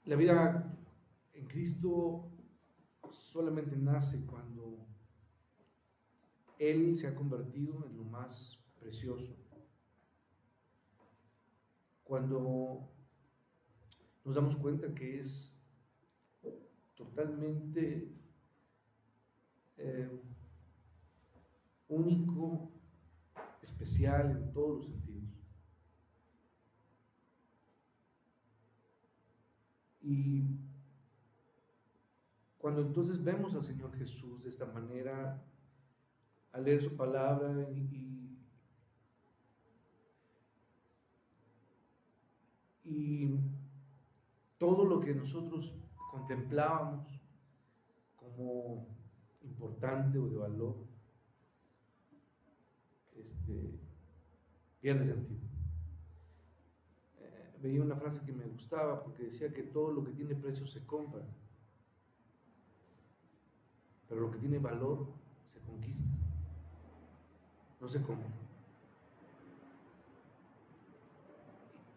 La vida en Cristo solamente nace cuando Él se ha convertido en lo más precioso. Cuando nos damos cuenta que es totalmente único, especial en todos los sentidos. Y cuando entonces vemos al Señor Jesús de esta manera, al leer su palabra y todo lo que nosotros contemplábamos como importante o de valor, pierde sentido. Veía una frase que me gustaba porque decía que todo lo que tiene precio se compra, pero lo que tiene valor se conquista, no se compra.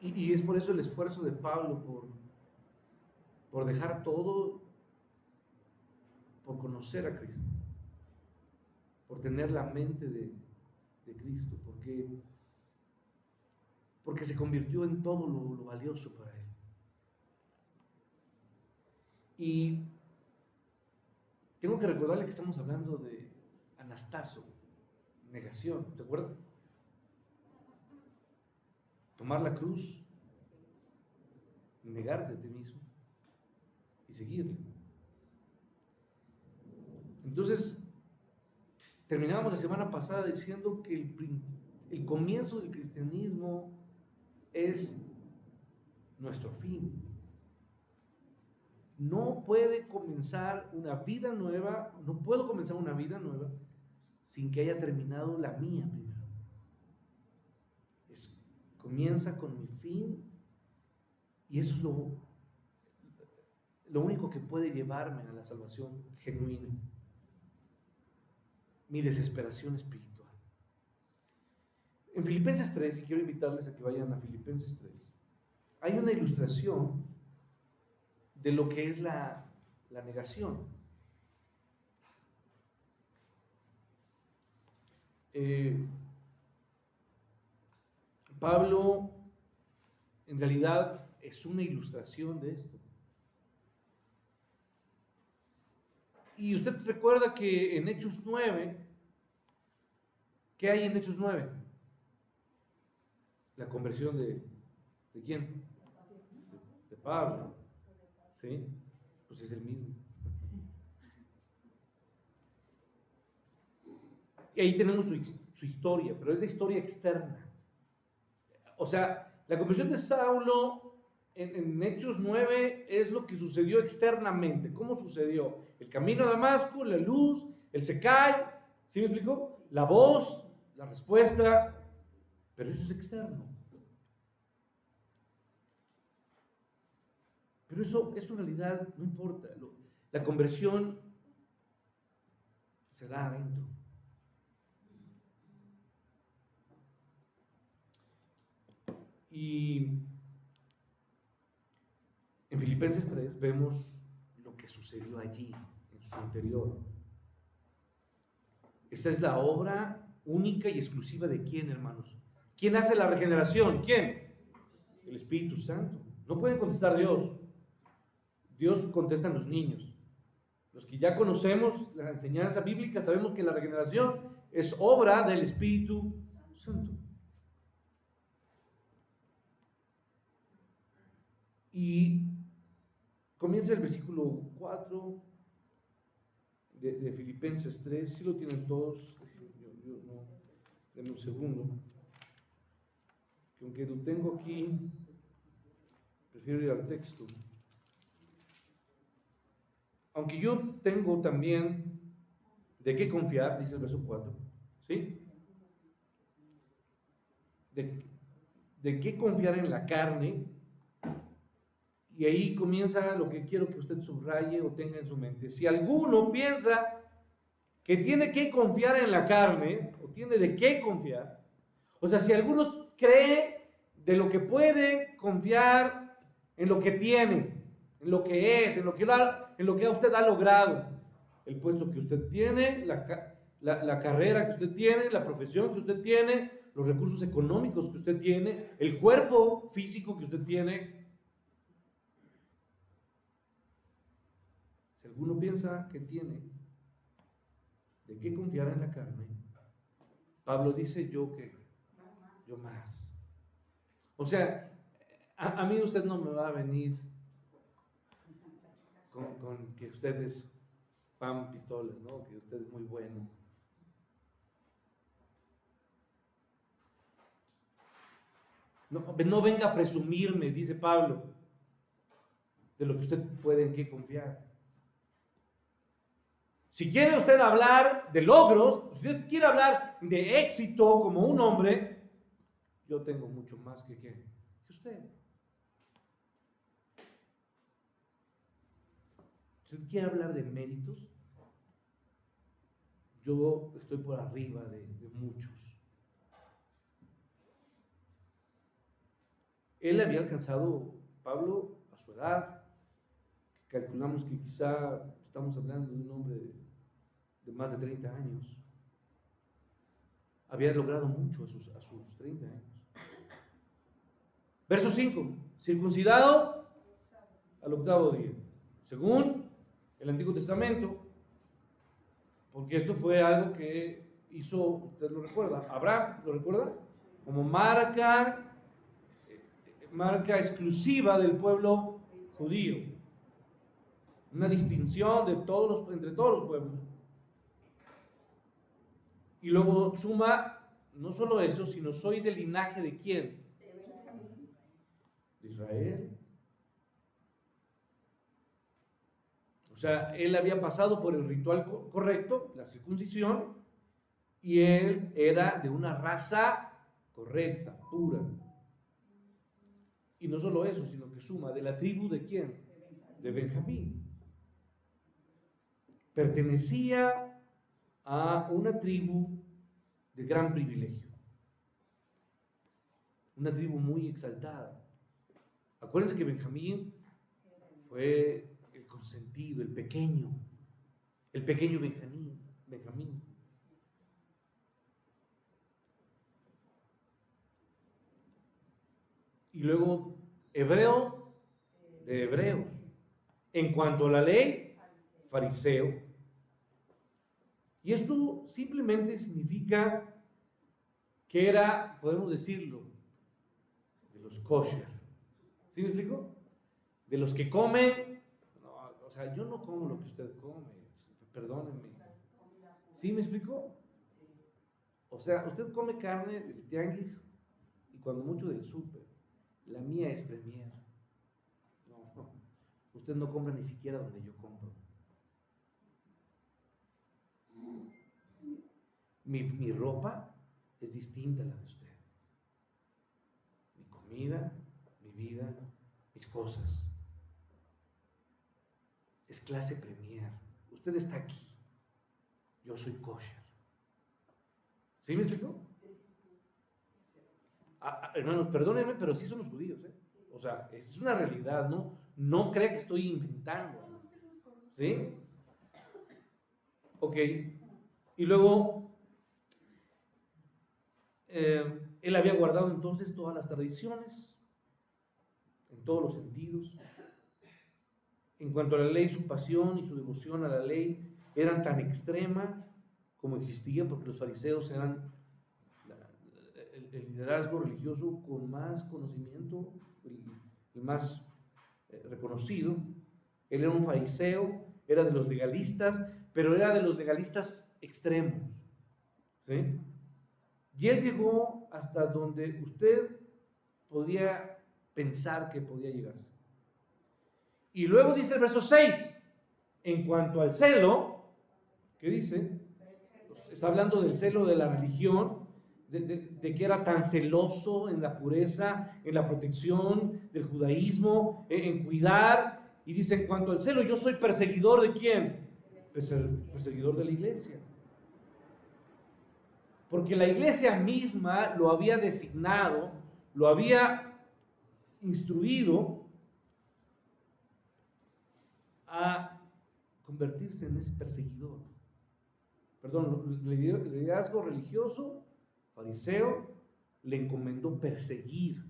Y es por eso el esfuerzo de Pablo por dejar todo, por conocer a Cristo, por tener la mente de Cristo, porque se convirtió en todo lo valioso para él. Y tengo que recordarle que estamos hablando de anastazo, negación, ¿se acuerdan? Tomar la cruz, negarte a ti mismo y seguirle. Entonces, terminamos la semana pasada diciendo que el comienzo del cristianismo es nuestro fin. No puede comenzar una vida nueva, no puedo comenzar una vida nueva sin que haya terminado la mía primero. Comienza con mi fin y eso es lo único que puede llevarme a la salvación genuina. Mi desesperación espiritual. En Filipenses 3, y quiero invitarles a que vayan a Filipenses 3, hay una ilustración de lo que es la negación. Pablo en realidad es una ilustración de esto. Y usted recuerda que en Hechos 9, ¿qué hay en Hechos 9? La conversión ¿de quién? De Pablo. ¿Sí? Pues es el mismo. Y ahí tenemos su historia, pero es la historia externa. O sea, la conversión de Saulo en Hechos 9 es lo que sucedió externamente. ¿Cómo sucedió? El camino a Damasco, la luz, él se cae, ¿sí me explico? La voz, la respuesta, pero eso es externo. Pero eso en realidad no importa. La conversión se da adentro. Y en Filipenses 3 vemos lo que sucedió allí, en su interior. Esa es la obra única y exclusiva de ¿quién, hermanos? ¿Quién hace la regeneración? ¿Quién? El Espíritu Santo. No pueden contestar Dios. Dios contesta a los niños. Los que ya conocemos la enseñanza bíblica sabemos que la regeneración es obra del Espíritu Santo. Y comienza el versículo 4 de Filipenses 3, si lo tienen todos, no, denme un segundo, que aunque lo tengo aquí, prefiero ir al texto. Aunque yo tengo también de qué confiar, dice el verso 4, ¿sí? De qué confiar en la carne. Y ahí comienza lo que quiero que usted subraye o tenga en su mente. Si alguno piensa que tiene que confiar en la carne, o tiene de qué confiar, o sea, si alguno cree de lo que puede confiar en lo que tiene, en lo que es, en lo que usted ha logrado, el puesto que usted tiene, la carrera que usted tiene, la profesión que usted tiene, los recursos económicos que usted tiene, el cuerpo físico que usted tiene. Si alguno piensa que tiene de qué confiar en la carne, Pablo dice, yo más. O sea, a mí usted no me va a venir con que usted es pan pistolas, ¿no? Que usted es muy bueno. No venga a presumirme, dice Pablo, de lo que usted puede en qué confiar. Si quiere usted hablar de logros, si usted quiere hablar de éxito como un hombre, yo tengo mucho más que usted. Si usted quiere hablar de méritos, yo estoy por arriba de muchos. Él había alcanzado, Pablo, a su edad, calculamos que quizá estamos hablando de un hombre de más de 30 años. Había logrado mucho a sus 30 años. Verso 5, circuncidado al 8º día, según el Antiguo Testamento, porque esto fue algo que hizo, usted lo recuerda, Abraham, ¿lo recuerda? Como marca exclusiva del pueblo judío, una distinción entre todos los pueblos. Y luego suma, no solo eso, sino soy del linaje de ¿quién? De Israel. O sea, él había pasado por el ritual correcto, la circuncisión, y él era de una raza correcta, pura. Y no solo eso, sino que suma de la tribu de ¿quién? De Benjamín. Pertenecía a una tribu de gran privilegio, una tribu muy exaltada. Acuérdense que Benjamín fue el consentido, el pequeño Benjamín. Y luego hebreo de hebreos. En cuanto a la ley, fariseo. Y esto simplemente significa que era, podemos decirlo, de los kosher. ¿Sí me explico? De los que comen, no, o sea, yo no como lo que usted come, perdónenme. ¿Sí me explico? O sea, usted come carne del tianguis y cuando mucho del súper. La mía es Premier. No, usted no compra ni siquiera donde yo compro. Mi ropa es distinta a la de usted. Mi comida, mi vida, mis cosas. Es clase Premier. Usted está aquí. Yo soy kosher. ¿Sí me explico? Hermanos, perdónenme, pero sí son los judíos, ¿eh? O sea, es una realidad, ¿no? No crea que estoy inventando. ¿Sí? Ok. Y luego, él había guardado entonces todas las tradiciones, en todos los sentidos. En cuanto a la ley, su pasión y su devoción a la ley eran tan extrema como existía, porque los fariseos eran el liderazgo religioso con más conocimiento, el más reconocido. Él era un fariseo, era de los legalistas, pero era de los legalistas extremos, ¿sí? Y él llegó hasta donde usted podía pensar que podía llegarse. Y luego dice el verso 6, en cuanto al celo, ¿qué dice? Está hablando del celo de la religión, de que era tan celoso en la pureza, en la protección del judaísmo, en cuidar. Y dice, en cuanto al celo, yo soy perseguidor ¿de quién? Perseguidor de la iglesia. Porque la iglesia misma lo había designado, lo había instruido a convertirse en ese perseguidor. Perdón, el liderazgo religioso, fariseo, le encomendó perseguir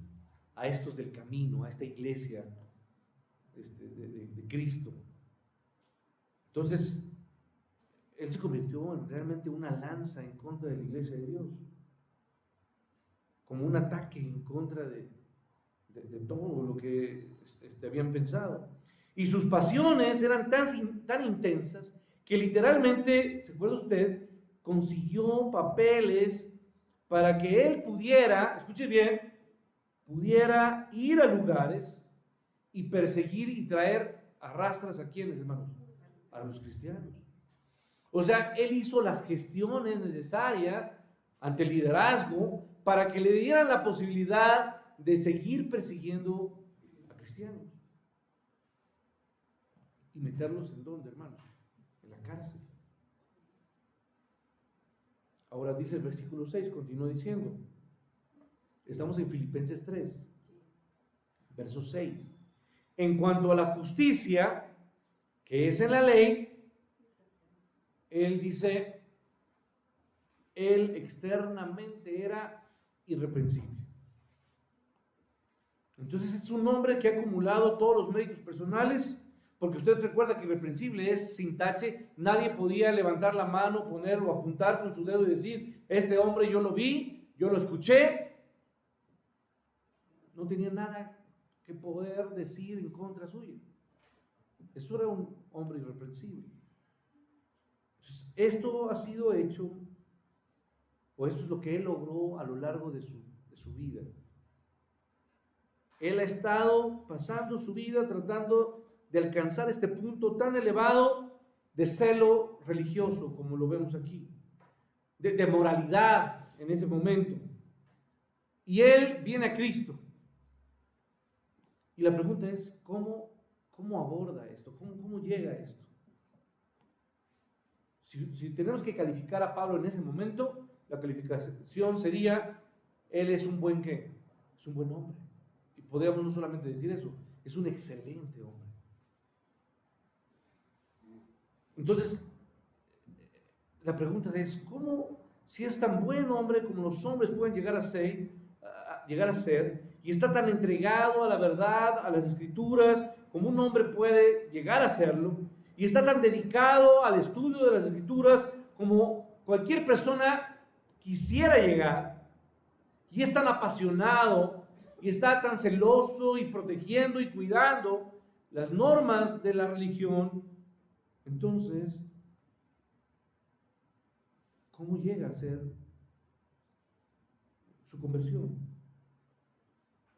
a estos del camino, a esta iglesia de Cristo. Entonces, él se convirtió en realmente una lanza en contra de la iglesia de Dios, como un ataque en contra de todo lo que habían pensado. Y sus pasiones eran tan intensas que literalmente, ¿se acuerda usted? Consiguió papeles para que él pudiera, escuche bien, pudiera ir a lugares y perseguir y traer arrastras a quienes, hermanos, a los cristianos. O sea, él hizo las gestiones necesarias ante el liderazgo para que le dieran la posibilidad de seguir persiguiendo a cristianos. ¿Y meterlos en dónde, hermanos? En la cárcel. Ahora dice el versículo 6, continúa diciendo, estamos en Filipenses 3, verso 6. En cuanto a la justicia, que es en la ley, él dice, él externamente era irreprensible. Entonces es un hombre que ha acumulado todos los méritos personales, porque usted recuerda que irreprensible es sin tache, nadie podía levantar la mano, ponerlo, apuntar con su dedo y decir, este hombre yo lo vi, yo lo escuché, no tenía nada que poder decir en contra suya. Eso era un hombre irreprensible. Entonces, esto ha sido hecho, o esto es lo que él logró a lo largo de su vida. Él ha estado pasando su vida tratando de alcanzar este punto tan elevado de celo religioso, como lo vemos aquí, de moralidad en ese momento. Y él viene a Cristo. Y la pregunta es, ¿cómo aborda esto? ¿Cómo llega a esto? Si tenemos que calificar a Pablo en ese momento, la calificación sería, él es un buen ¿qué? Es un buen hombre. Y podríamos no solamente decir eso, es un excelente hombre. Entonces, la pregunta es, ¿cómo, si es tan buen hombre como los hombres pueden llegar a ser, y está tan entregado a la verdad, a las escrituras, como un hombre puede llegar a serlo, y está tan dedicado al estudio de las escrituras como cualquier persona quisiera llegar, y es tan apasionado, y está tan celoso y protegiendo y cuidando las normas de la religión? Entonces, ¿cómo llega a ser su conversión?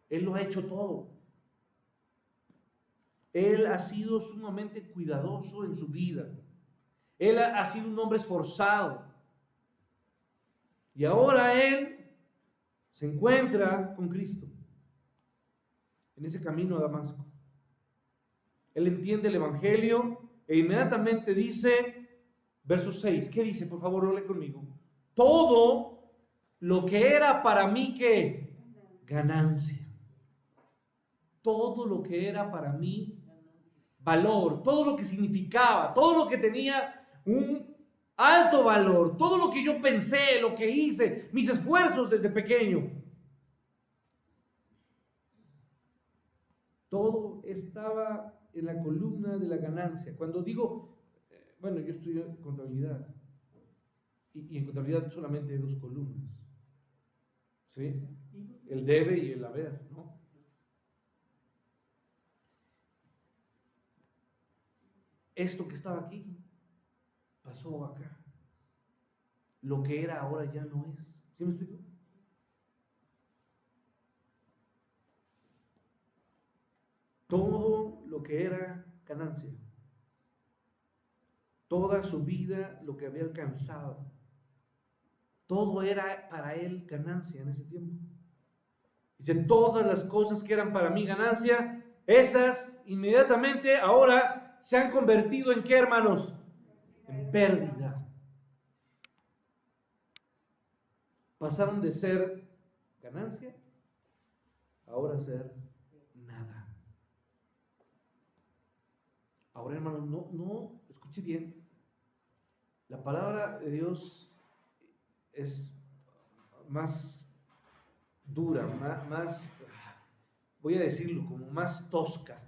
Él lo ha hecho todo. Él ha sido sumamente cuidadoso en su vida. Él ha sido un hombre esforzado. Y ahora él se encuentra con Cristo en ese camino a Damasco. Él entiende el Evangelio e inmediatamente dice, verso 6, ¿qué dice? Por favor, lo lee conmigo. Todo lo que era para mí, ¿qué? Ganancia. Todo lo que era para mí valor, todo lo que significaba, todo lo que tenía un alto valor, todo lo que yo pensé, lo que hice, mis esfuerzos desde pequeño, todo estaba en la columna de la ganancia. Cuando digo, bueno, yo estudio contabilidad y en contabilidad solamente hay dos columnas, ¿sí? El debe y el haber, ¿no? Esto que estaba aquí pasó acá. Lo que era ahora ya no es. ¿Sí me explico? Todo lo que era ganancia, toda su vida, lo que había alcanzado, todo era para él ganancia en ese tiempo. Dice, todas las cosas que eran para mí ganancia, esas inmediatamente ahora se han convertido en ¿qué, hermanos? En pérdida. Pasaron de ser ganancia, ahora a ser nada. Ahora, hermanos, no, escuche bien. La palabra de Dios es más dura, más, voy a decirlo, como más tosca.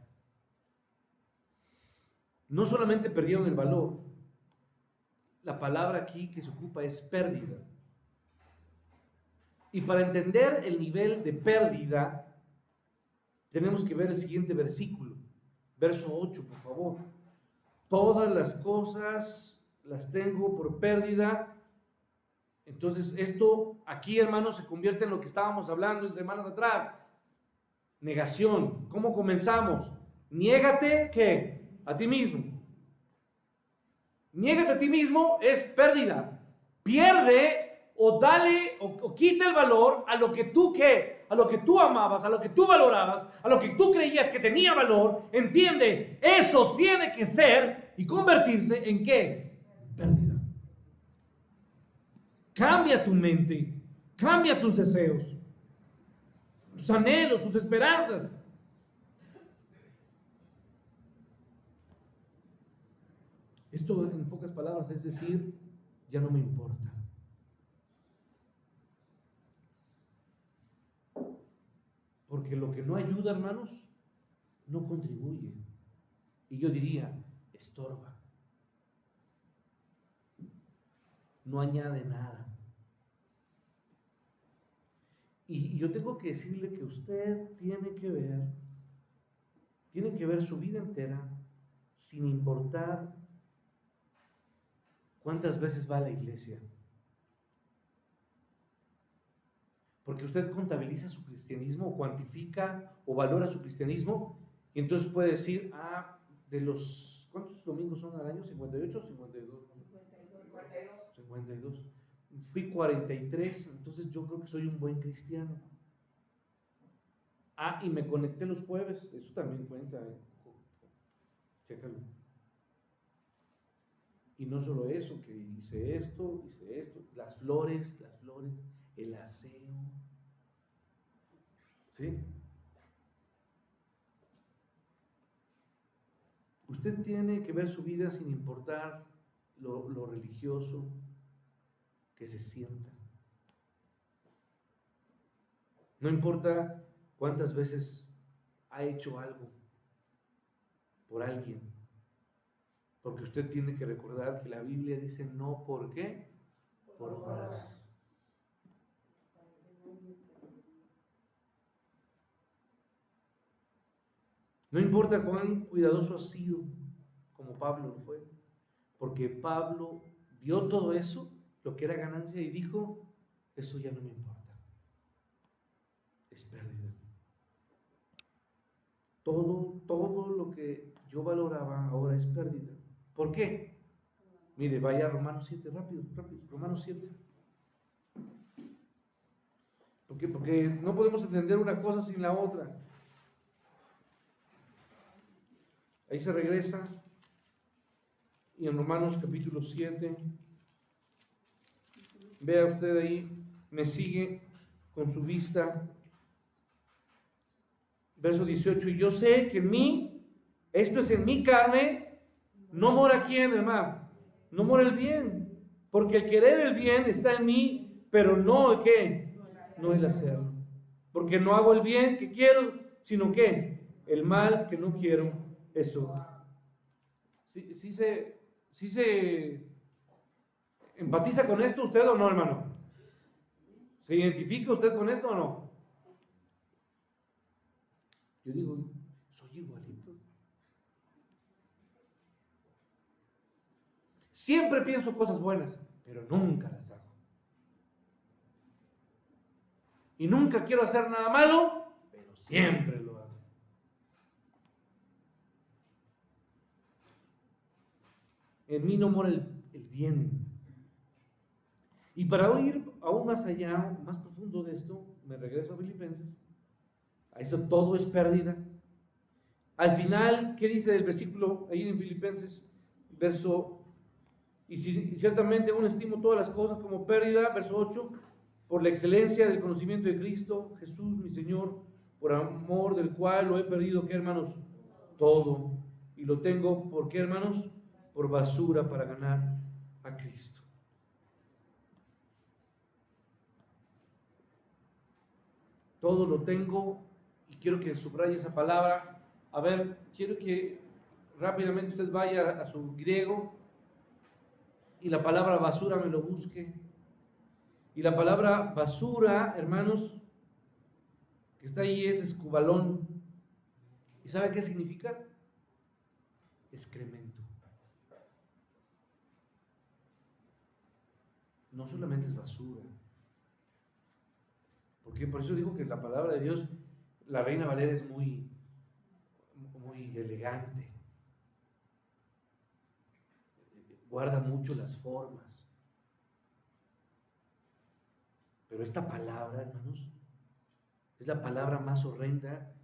No solamente perdieron el valor, la palabra aquí que se ocupa es pérdida. Y para entender el nivel de pérdida, tenemos que ver el siguiente versículo, verso 8, por favor. Todas las cosas las tengo por pérdida. Entonces esto aquí, hermanos, se convierte en lo que estábamos hablando en semanas atrás. Negación. ¿Cómo comenzamos? Niégate, ¿qué? A ti mismo. Niégate a ti mismo es pérdida. Pierde o dale o quita el valor a lo que tú, ¿qué? A lo que tú amabas, a lo que tú valorabas, a lo que tú creías que tenía valor. Entiende, eso tiene que ser y convertirse en ¿qué? Pérdida. Cambia tu mente, cambia tus deseos, tus anhelos, tus esperanzas. Esto, en pocas palabras, es decir, ya no me importa. Porque lo que no ayuda, hermanos, no contribuye. Y yo diría, estorba. No añade nada. Y yo tengo que decirle que usted tiene que ver su vida entera sin importar cuántas veces va a la iglesia. Porque usted contabiliza su cristianismo, o cuantifica o valora su cristianismo, y entonces puede decir, de los, ¿cuántos domingos son al año? ¿58 o 52? 52. Fui 43, entonces yo creo que soy un buen cristiano. Y me conecté los jueves, eso también cuenta, chécalo. Y no solo eso, que hice esto, las flores, el aseo, ¿sí? Usted tiene que ver su vida sin importar lo religioso que se sienta. No importa cuántas veces ha hecho algo por alguien, porque usted tiene que recordar que la Biblia dice no por qué, por obras. No importa cuán cuidadoso ha sido, como Pablo lo fue, porque Pablo vio todo eso, lo que era ganancia, y dijo, eso ya no me importa, es pérdida. Todo lo que yo valoraba ahora es pérdida. ¿Por qué? Mire, vaya a Romanos 7, rápido, Romanos 7. ¿Por qué? Porque no podemos entender una cosa sin la otra. Ahí se regresa, y en Romanos capítulo 7, vea usted ahí, me sigue con su vista, verso 18, y yo sé que en mí, esto es en mi carne, no mora quién, hermano, no mora el bien, porque el querer el bien está en mí, pero no el qué, no el hacerlo, porque no hago el bien que quiero, sino que el mal que no quiero, eso. ¿Sí se empatiza con esto usted o no, hermano? ¿Se identifica usted con esto o no? Yo digo, soy igualito. Siempre pienso cosas buenas, pero nunca las hago. Y nunca quiero hacer nada malo, pero siempre lo hago. En mí no mora el bien. Y para ir aún más allá, más profundo de esto, me regreso a Filipenses. A eso todo es pérdida. Al final, ¿qué dice el versículo ahí en Filipenses? Verso, y ciertamente aún estimo todas las cosas como pérdida, verso 8, por la excelencia del conocimiento de Cristo, Jesús mi Señor, por amor del cual lo he perdido, ¿qué, hermanos? Todo. Y y lo tengo, ¿por qué, hermanos? Por basura para ganar a Cristo. Todo lo tengo, y quiero que subraye esa palabra. A ver, quiero que rápidamente usted vaya a su griego y la palabra basura me lo busque. Y la palabra basura, hermanos, que está ahí es escubalón. ¿Y sabe qué significa? Excremento. No solamente es basura. Porque por eso digo que la palabra de Dios, la Reina Valera es muy elegante. Guarda mucho las formas. Pero esta palabra, hermanos, es la palabra más horrenda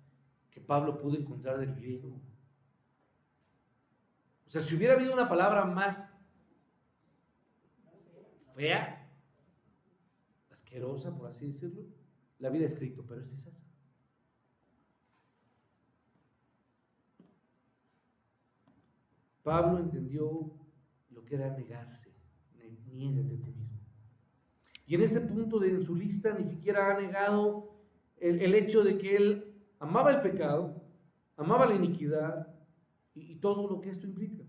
que Pablo pudo encontrar del griego. O sea, si hubiera habido una palabra más fea, asquerosa, por así decirlo, la hubiera escrito, pero es esa. Pablo entendió lo que era negarse. Niégate a ti mismo. Y en este punto en su lista ni siquiera ha negado el hecho de que él amaba el pecado, amaba la iniquidad y todo lo que esto implica.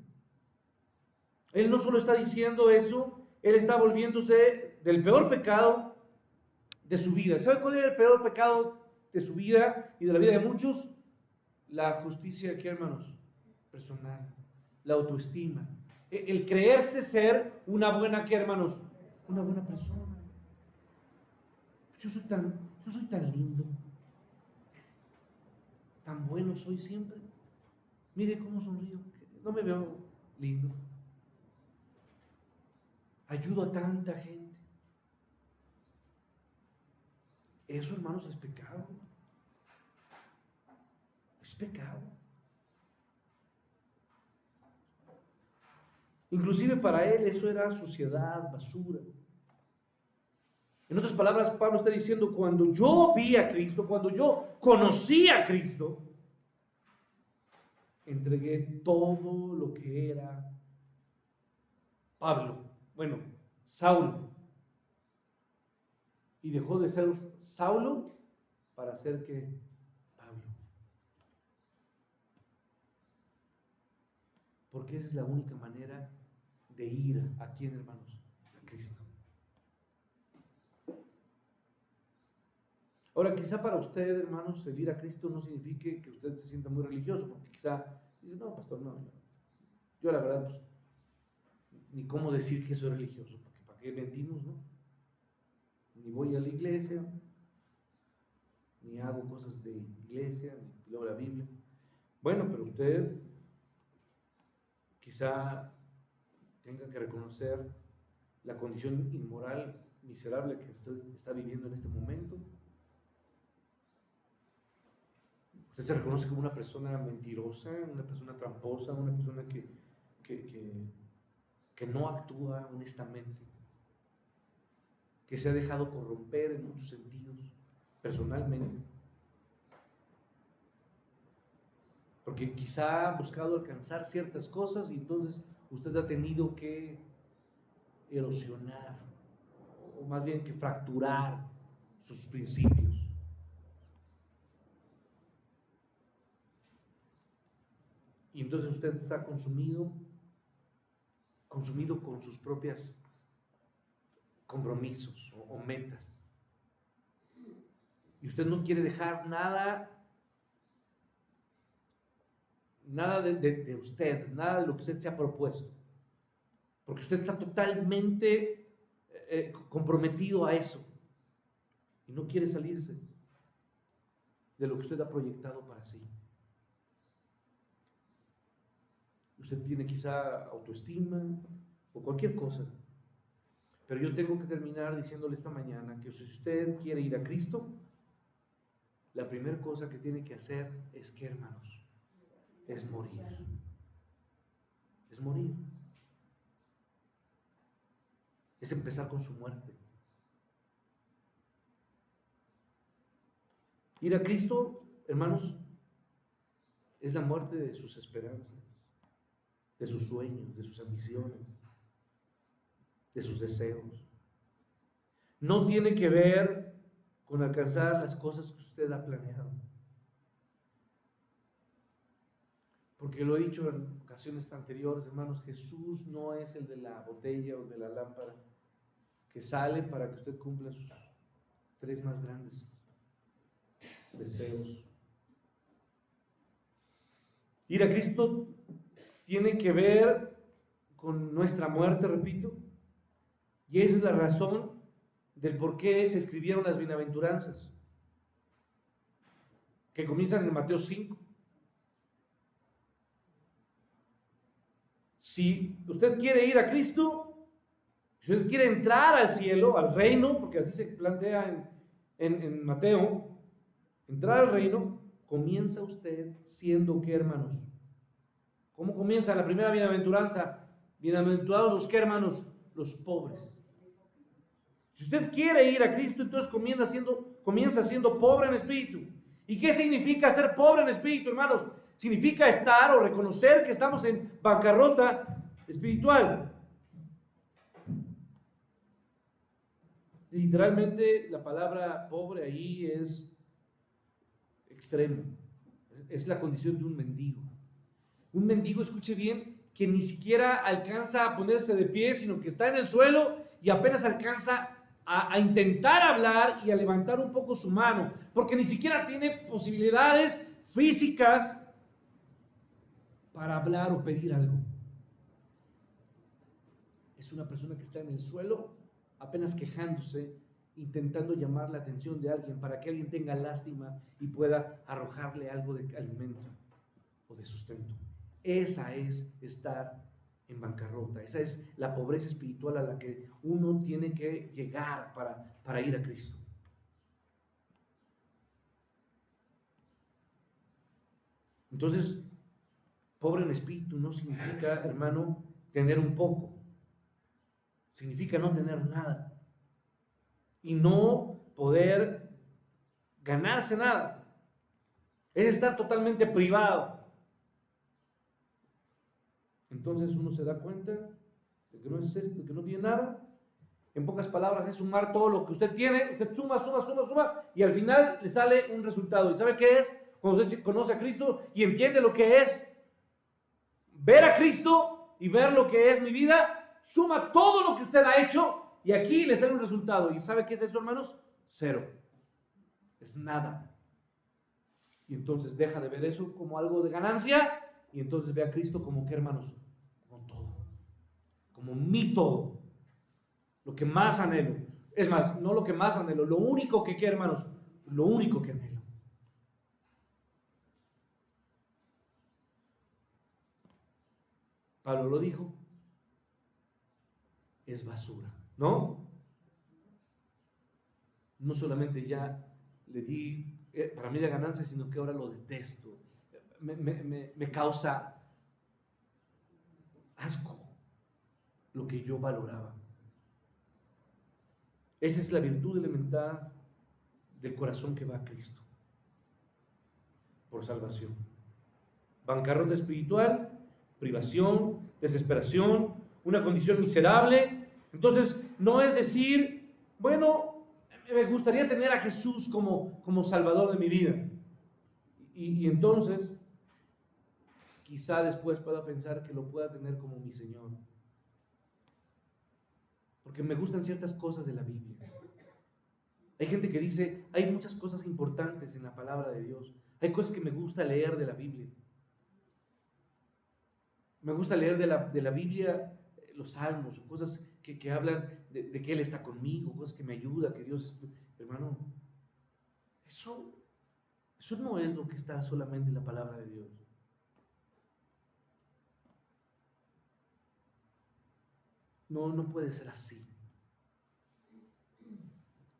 Él no solo está diciendo eso, él está volviéndose del peor pecado de su vida. ¿Sabe cuál era el peor pecado de su vida y de la vida de muchos? La justicia, ¿qué, hermanos? Personal, la autoestima, el creerse ser una buena, ¿qué, hermanos? Una buena persona. Yo soy tan lindo, tan bueno soy siempre. Mire cómo sonrío, no me veo lindo. Ayudo a tanta gente. Eso, hermanos, es pecado. Es pecado. Inclusive para él eso era suciedad, basura. En otras palabras, Pablo está diciendo, cuando yo vi a Cristo, cuando yo conocí a Cristo, entregué todo lo que era Pablo, bueno, Saulo, y dejó de ser Saulo para ser que Pablo. Porque esa es la única manera de ir a quién, hermanos, a Cristo. Ahora, quizá para usted, hermanos, el ir a Cristo no signifique que usted se sienta muy religioso, porque quizá dice, no, pastor, no, yo la verdad, pues, ni cómo decir que soy religioso, porque para qué mentimos, ¿no? Ni voy a la iglesia, ni hago cosas de iglesia, ni leo la Biblia. Bueno, pero usted quizá tenga que reconocer la condición inmoral, miserable que usted está viviendo en este momento. Usted se reconoce como una persona mentirosa, una persona tramposa, una persona que no actúa honestamente, que se ha dejado corromper en muchos sentidos, personalmente. Porque quizá ha buscado alcanzar ciertas cosas y entonces usted ha tenido que erosionar, o más bien que fracturar sus principios. Y entonces usted está consumido con sus propios compromisos o metas. Y usted no quiere dejar nada de usted, nada de lo que usted se ha propuesto. Porque usted está totalmente comprometido a eso. Y no quiere salirse de lo que usted ha proyectado para sí. Usted tiene quizá autoestima o cualquier cosa. Pero yo tengo que terminar diciéndole esta mañana que si usted quiere ir a Cristo, la primera cosa que tiene que hacer es que, hermanos, es morir. Es morir. Es empezar con su muerte. Ir a Cristo, hermanos, es la muerte de sus esperanzas. de sus sueños, de sus ambiciones, de sus deseos. No tiene que ver con alcanzar las cosas que usted ha planeado. Porque lo he dicho en ocasiones anteriores, hermanos, Jesús no es el de la botella o de la lámpara que sale para que usted cumpla sus 3 más grandes deseos. Ir a Cristo tiene que ver con nuestra muerte, repito, y esa es la razón del por qué se escribieron las bienaventuranzas, que comienzan en Mateo 5. Si usted quiere ir a Cristo, si usted quiere entrar al cielo, al reino, porque así se plantea en Mateo, entrar al reino, comienza usted siendo ¿qué, hermanos? ¿Cómo comienza la primera bienaventuranza? Bienaventurados los ¿qué, hermanos? Los pobres. Si usted quiere ir a Cristo, entonces comienza siendo pobre en espíritu. ¿Y qué significa ser pobre en espíritu, hermanos? Significa estar o reconocer que estamos en bancarrota espiritual. Literalmente la palabra pobre ahí es extremo. Es la condición de un mendigo. Un mendigo, escuche bien, que ni siquiera alcanza a ponerse de pie, sino que está en el suelo y apenas alcanza a intentar hablar y a levantar un poco su mano, porque ni siquiera tiene posibilidades físicas para hablar o pedir algo. Es una persona que está en el suelo, apenas quejándose, intentando llamar la atención de alguien para que alguien tenga lástima y pueda arrojarle algo de alimento o de sustento. Esa es estar en bancarrota, esa es la pobreza espiritual a la que uno tiene que llegar para ir a Cristo. Entonces, pobre en espíritu no significa, hermano, tener un poco, significa no tener nada y no poder ganarse nada, es estar totalmente privado. Entonces uno se da cuenta de que no tiene nada. En pocas palabras, es sumar todo lo que usted tiene. Usted suma, y al final le sale un resultado. ¿Y sabe qué es? Cuando usted conoce a Cristo y entiende lo que es ver a Cristo y ver lo que es mi vida, suma todo lo que usted ha hecho y aquí le sale un resultado. ¿Y sabe qué es eso, hermanos? 0. Es nada. Y entonces deja de ver eso como algo de ganancia y entonces ve a Cristo como ¿qué, hermanos? Como todo. Como mi todo. Lo que más anhelo. Es más, no lo que más anhelo, lo único que quiero, hermanos. Lo único que anhelo. Pablo lo dijo. Es basura, ¿no? No solamente ya le di, para mí la ganancia, sino que ahora lo detesto. Me causa asco lo que yo valoraba. Esa es la virtud elemental del corazón que va a Cristo por salvación. Bancarrota espiritual, privación, desesperación, una condición miserable. Entonces, no es decir, bueno, me gustaría tener a Jesús como Salvador de mi vida. Y entonces, quizá después pueda pensar que lo pueda tener como mi Señor. Porque me gustan ciertas cosas de la Biblia. Hay gente que dice, hay muchas cosas importantes en la palabra de Dios. Hay cosas que me gusta leer de la Biblia. Me gusta leer de la Biblia los salmos, cosas que hablan de que Él está conmigo, cosas que me ayudan, que Dios es... Hermano, eso no es lo que está solamente en la palabra de Dios. No puede ser así.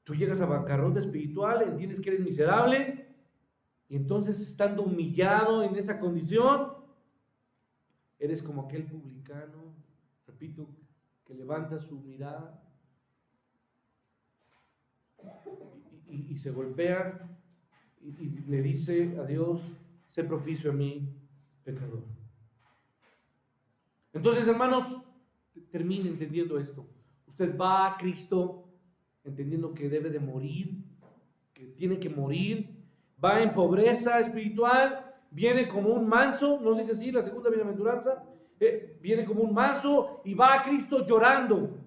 Tú llegas a bancarrota espiritual, entiendes que eres miserable, y entonces estando humillado en esa condición, eres como aquel publicano, repito, que levanta su mirada y se golpea y le dice a Dios, sé propicio a mí, pecador. Entonces, hermanos, termine entendiendo esto. Usted va a Cristo entendiendo que debe de morir, que tiene que morir, va en pobreza espiritual, viene como un manso, ¿no dice así la segunda bienaventuranza? Viene como un manso y va a Cristo llorando,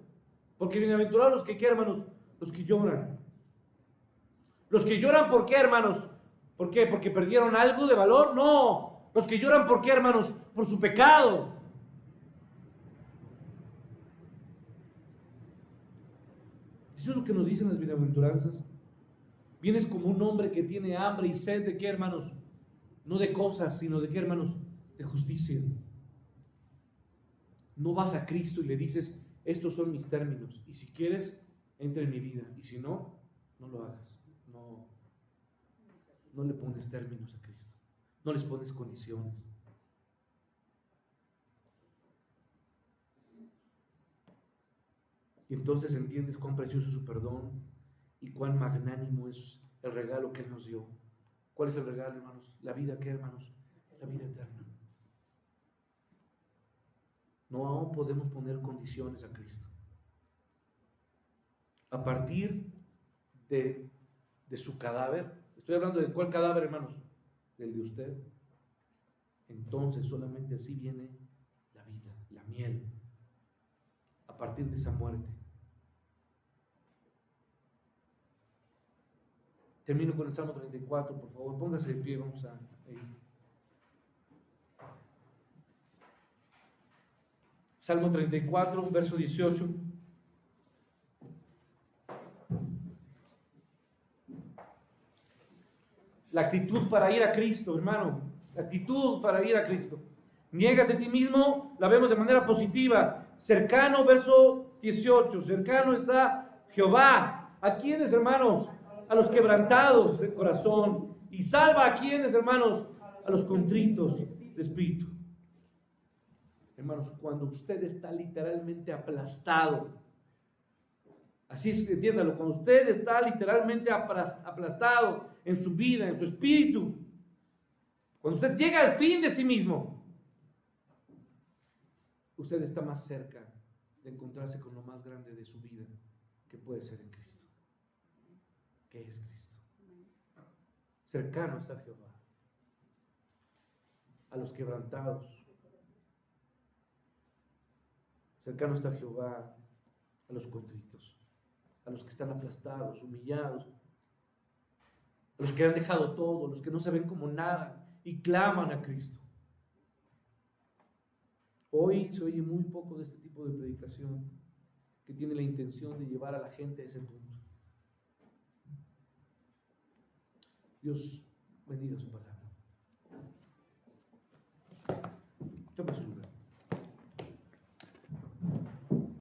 porque bienaventurados los que, ¿qué, hermanos? Los que lloran. Los que lloran, ¿por qué, hermanos? ¿Por qué? ¿Porque perdieron algo de valor? No. Los que lloran, ¿por qué, hermanos? Por su pecado. Eso es lo que nos dicen las bienaventuranzas. Vienes como un hombre que tiene hambre y sed de qué, hermanos? No de cosas, sino de qué, hermanos? De justicia. No vas a Cristo y le dices, estos son mis términos, y si quieres, entra en mi vida, y si no, no lo hagas. No le pones términos a Cristo, no les pones condiciones. Y entonces entiendes cuán precioso es su perdón y cuán magnánimo es el regalo que Él nos dio. ¿Cuál es el regalo, hermanos? ¿La vida qué, hermanos? La vida eterna. No podemos poner condiciones a Cristo. A partir de su cadáver, estoy hablando de cuál cadáver, hermanos, del de usted, entonces solamente así viene la vida, la miel, a partir de esa muerte. Termino con el Salmo 34, por favor, póngase de pie, vamos a ir. Salmo 34, verso 18. La actitud para ir a Cristo, hermano. La actitud para ir a Cristo. Niégate a ti mismo, la vemos de manera positiva. Cercano, verso 18. Cercano está Jehová. ¿A quiénes, hermanos? A los quebrantados de corazón. Y salva a quiénes, hermanos? A los contritos de espíritu. Hermanos, cuando usted está literalmente aplastado, así es, entiéndalo, cuando usted está literalmente aplastado en su vida, en su espíritu, cuando usted llega al fin de sí mismo, usted está más cerca de encontrarse con lo más grande de su vida, que puede ser en Cristo. ¿Qué es Cristo? Cercano está Jehová a los quebrantados. Cercano está Jehová a los contritos, a los que están aplastados, humillados, a los que han dejado todo, a los que no se ven como nada y claman a Cristo. Hoy se oye muy poco de este tipo de predicación que tiene la intención de llevar a la gente a ese punto. Dios bendiga su palabra.